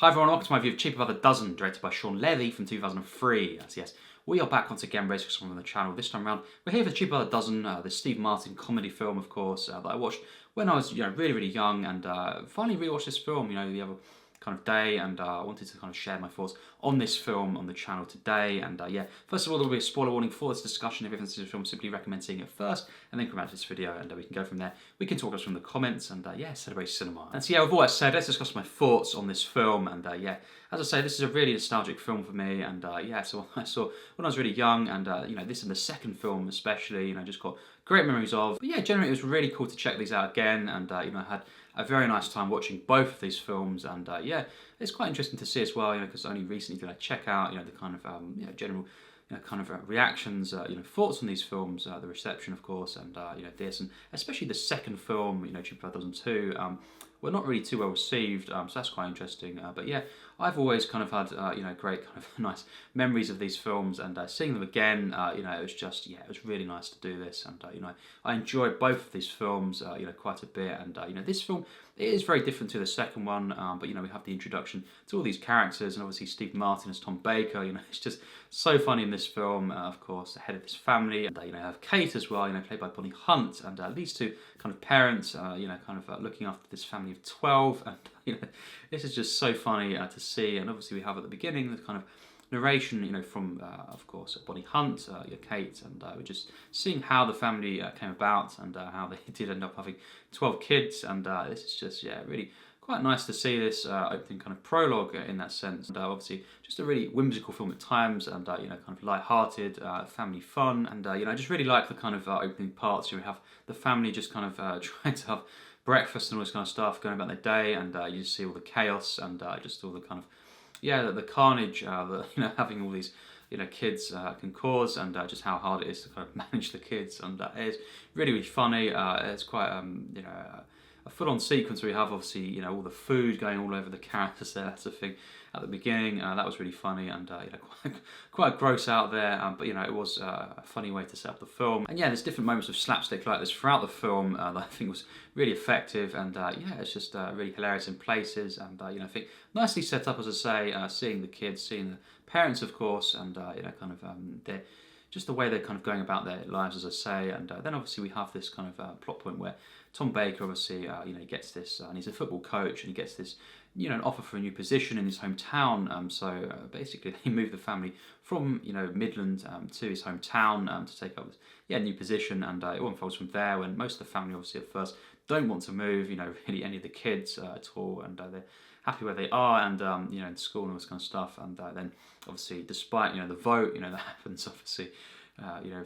Hi everyone, welcome to my review of Cheap About a Dozen, directed by Shawn Levy from 2003. Yes, we are back once again, raising someone on the channel. This time around, we're here for Cheap About a Dozen, the Steve Martin comedy film, of course, that I watched when I was, really young, and finally rewatched this film, the other kind of day, and I wanted to kind of share my thoughts on this film on the channel today. And first of all, there will be a spoiler warning for this discussion. If you've seen this film, simply recommend seeing it first, and then come back to this video, and we can go from there. We can talk us from the comments, and celebrate cinema. And so with all that said, let's discuss my thoughts on this film. And as I say, this is a really nostalgic film for me. And so I saw when I was really young, and this is the second film especially, just got great memories of. But generally it was really cool to check these out again, and I had a very nice time watching both of these films. And it's quite interesting to see as well, because only recently did I check out, the kind of general reactions, thoughts on these films, the reception, of course, and this, and especially the second film, Cheap 2002, were not really too well received, so that's quite interesting. But I've always kind of had, great kind of nice memories of these films, and seeing them again, it was just, it was really nice to do this, and I enjoyed both of these films, quite a bit, and this film, it is very different to the second one, but we have the introduction to all these characters, and obviously Steve Martin as Tom Baker, it's just so funny in this film, of course, the head of this family, and have Kate as well, played by Bonnie Hunt, and these two kind of parents, looking after this family of 12, and this is just so funny to see. And obviously we have at the beginning the kind of narration, from of course Bonnie Hunt, Kate, and we're just seeing how the family came about, and how they did end up having 12 kids, and this is just really quite nice to see this opening kind of prologue in that sense, and obviously just a really whimsical film at times, and kind of light-hearted, family fun, and I just really like the kind of opening parts. We have the family just kind of trying to have breakfast and all this kind of stuff, going about their day, and you just see all the chaos, and just all the kind of the carnage that having all these kids can cause, and just how hard it is to kind of manage the kids, and it's really, really funny. It's quite a full-on sequence where we have obviously all the food going all over the characters there. That's the thing at the beginning. That was really funny, and quite gross out there, but it was a funny way to set up the film. And there's different moments of slapstick like this throughout the film that I think was really effective, and it's just really hilarious in places, and I think nicely set up, as I say, seeing the kids, seeing the parents, of course, and they're just the way they're kind of going about their lives, as I say. And then obviously we have this kind of plot point where Tom Baker obviously gets this, and he's a football coach, and he gets this an offer for a new position in his hometown. So basically they move the family from Midland to his hometown to take up this new position, and it all unfolds from there, when most of the family obviously at first don't want to move, really any of the kids at all, and they're happy where they are, and in school and all this kind of stuff. And then obviously despite the vote that happens, obviously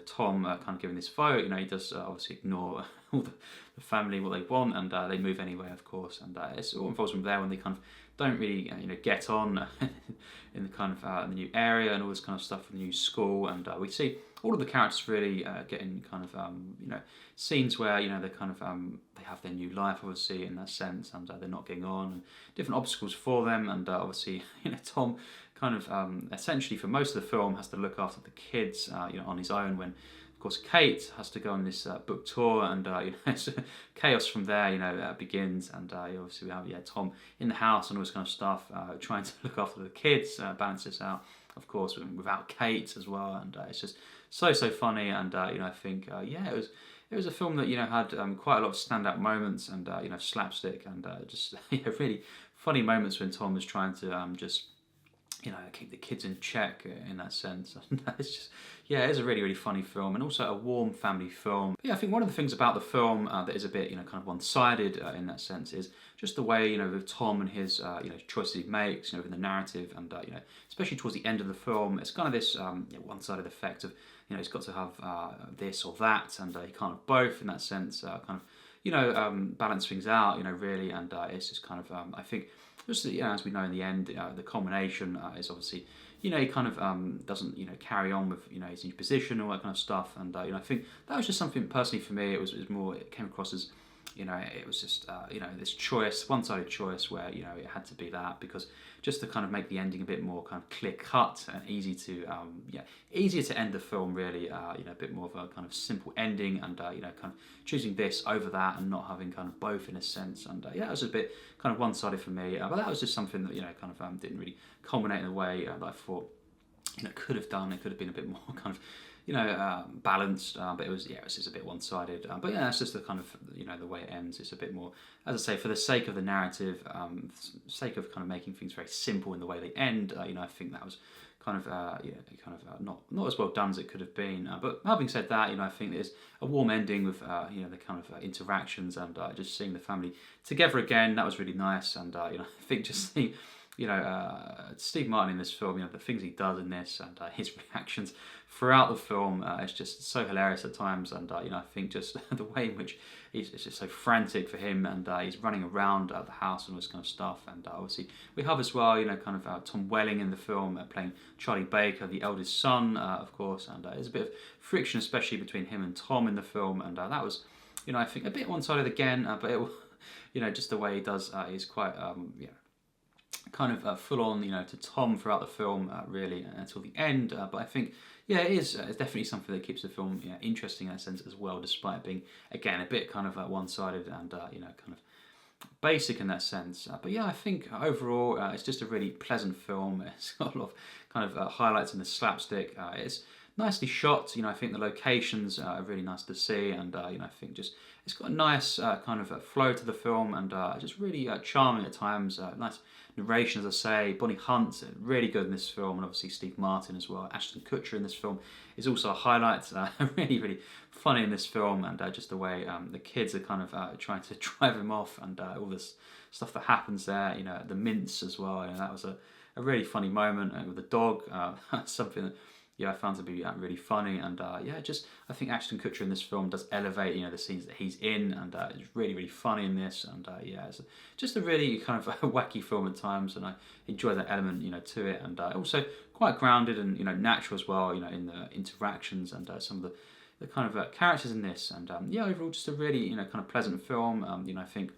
Tom kind of giving this vote, he does obviously ignore all the family, what they want, and they move anyway, of course, and it all unfolds from there when they kind of don't really get on in the kind of the new area and all this kind of stuff, the new school, and we see all of the characters really getting kind of scenes where they kind of they have their new life, obviously, in that sense, and they're not getting on, and different obstacles for them, and obviously Tom kind of essentially for most of the film has to look after the kids on his own, when of course Kate has to go on this book tour, and it's chaos from there begins, and obviously we have Tom in the house and all this kind of stuff, trying to look after the kids, balance this out, of course, without Kate as well, and it's just so funny, and I think it was a film that had quite a lot of standout moments, and slapstick, and just really funny moments when Tom was trying to just keep the kids in check in that sense. And it's just, it's a really, really funny film, and also a warm family film. But I think one of the things about the film that is a bit, kind of one-sided in that sense is just the way, with Tom and his, choices he makes, in the narrative, and, especially towards the end of the film, it's kind of this one-sided effect of, he's got to have this or that, and he can't have both in that sense, kind of, balance things out, really, and it's just kind of, I think, just as we know in the end, the culmination is obviously, he kind of doesn't, carry on with, his new position, all that kind of stuff, and I think that was just something personally for me. It was more, it came across as you know, it was just, you know, this choice, one-sided choice where, you know, it had to be that, because just to kind of make the ending a bit more kind of clear-cut and easy to, easier to end the film, really, you know, a bit more of a kind of simple ending, and, you know, kind of choosing this over that and not having kind of both in a sense, and, yeah, it was a bit kind of one-sided for me, but that was just something that, you know, kind of didn't really culminate in the way that I thought, you know, could have done. It could have been a bit more kind of, you know, balanced, but it was just a bit one-sided. But yeah, that's just the kind of, you know, the way it ends. It's a bit more, as I say, for the sake of the narrative, sake of kind of making things very simple in the way they end. You know, I think that was kind of, not as well done as it could have been. But having said that, you know, I think there's a warm ending with, you know, the kind of interactions, and just seeing the family together again. That was really nice, and you know, I think just the, you know, Steve Martin in this film, you know, the things he does in this, and his reactions throughout the film, it's just so hilarious at times, and you know, I think just the way in which it's just so frantic for him, and he's running around the house and all this kind of stuff, and obviously we have as well, you know, kind of Tom Welling in the film playing Charlie Baker, the eldest son, of course, and there's a bit of friction, especially between him and Tom in the film, and that was, you know, I think a bit one-sided again, but it, you know, just the way he does is quite, you know, kind of full on, you know, to Tom throughout the film, really, until the end. But I think, yeah, it's definitely something that keeps the film, you know, interesting in that sense as well, despite being, again, a bit kind of one-sided and, you know, kind of basic in that sense. But yeah, I think overall it's just a really pleasant film. It's got a lot of kind of highlights in the slapstick. It's nicely shot. You know, I think the locations are really nice to see, and you know, I think just it's got a nice kind of flow to the film, and just really charming at times. Nice narration, as I say. Bonnie Hunt, really good in this film, and obviously Steve Martin as well. Ashton Kutcher in this film is also a highlight. Really, really funny in this film, and just the way the kids are kind of trying to drive him off, and all this stuff that happens there. You know, the mince as well. You know, that was a really funny moment with the dog. Something that, yeah, I found to be really funny, and yeah, just I think Ashton Kutcher in this film does elevate, you know, the scenes that he's in, and it's really, really funny in this, and yeah, it's just a really kind of wacky film at times, and I enjoy that element, you know, to it, and also quite grounded and, you know, natural as well, you know, in the interactions and some of the kind of characters in this, and yeah, overall just a really, you know, kind of pleasant film. You know, I think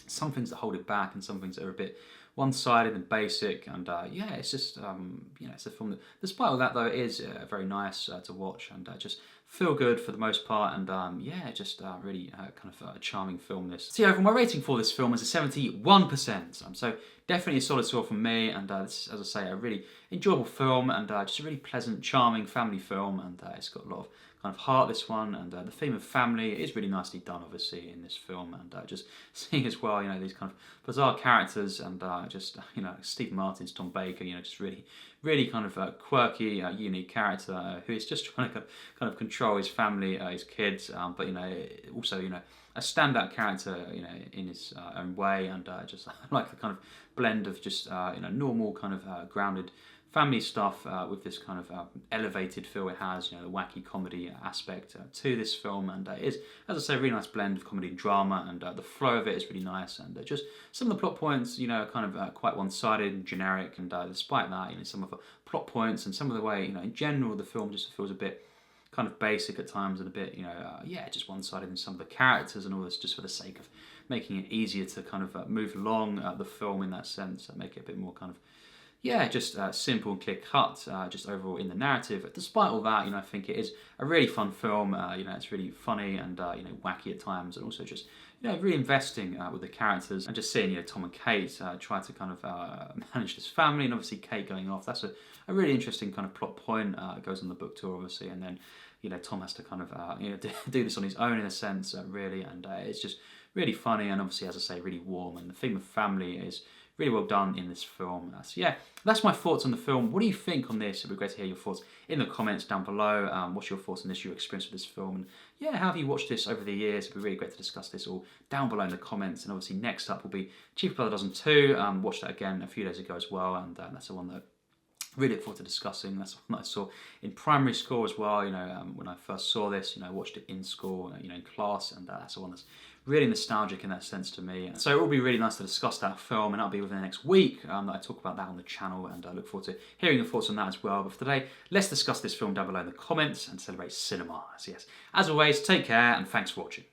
some things that hold it back and some things that are a bit one-sided and basic, and yeah, it's just you know, it's a film that, despite all that though, it is very nice to watch, and just feel good for the most part, and yeah, just really kind of a charming film this. So yeah, overall my rating for this film is a 71%, so definitely a solid score from me, and this is, as I say, a really enjoyable film, and just a really pleasant, charming family film, and it's got a lot of kind of heart, this one, and the theme of family is really nicely done, obviously, in this film, and just seeing as well, you know, these kind of bizarre characters, and just, you know, Steve Martin's Tom Baker, you know, just really, really kind of quirky, unique character who is just trying to kind of control his family, his kids, but, you know, also, you know, a standout character, you know, in his own way, and just like the kind of blend of just, you know, normal kind of grounded family stuff with this kind of elevated feel it has, you know, the wacky comedy aspect to this film, and it is, as I say, a really nice blend of comedy and drama, and the flow of it is really nice, and just some of the plot points, you know, are kind of quite one-sided and generic, and despite that, you know, some of the plot points and some of the way, you know, in general, the film just feels a bit kind of basic at times, and a bit, you know, yeah, just one-sided in some of the characters and all this, just for the sake of making it easier to kind of move along the film in that sense, and make it a bit more kind of, yeah, just simple and clear cut, just overall in the narrative. Despite all that, you know, I think it is a really fun film. You know, it's really funny and, you know, wacky at times, and also just, you know, really investing with the characters, and just seeing, you know, Tom and Kate try to kind of manage this family, and obviously Kate going off. That's a really interesting kind of plot point. It goes on the book tour, obviously, and then, you know, Tom has to kind of, you know, do this on his own in a sense, really, and it's just really funny, and obviously, as I say, really warm, and the theme of family is really well done in this film. So yeah, that's my thoughts on the film. What do you think on this? It'd be great to hear your thoughts in the comments down below. What's your thoughts on this, your experience with this film? And yeah, how have you watched this over the years? It'd be really great to discuss this all down below in the comments. And obviously next up will be Cheaper by the Dozen 2. Watched that again a few days ago as well, and that's the one that really look forward to discussing. That's one that I saw in primary school as well. You know, when I first saw this, you know, I watched it in school, you know, in class, and that's the one that's really nostalgic in that sense to me. So it will be really nice to discuss that film, and that'll be within the next week that I talk about that on the channel, and I look forward to hearing your thoughts on that as well. But for today, let's discuss this film down below in the comments and celebrate cinema. So yes, as always, take care, and thanks for watching.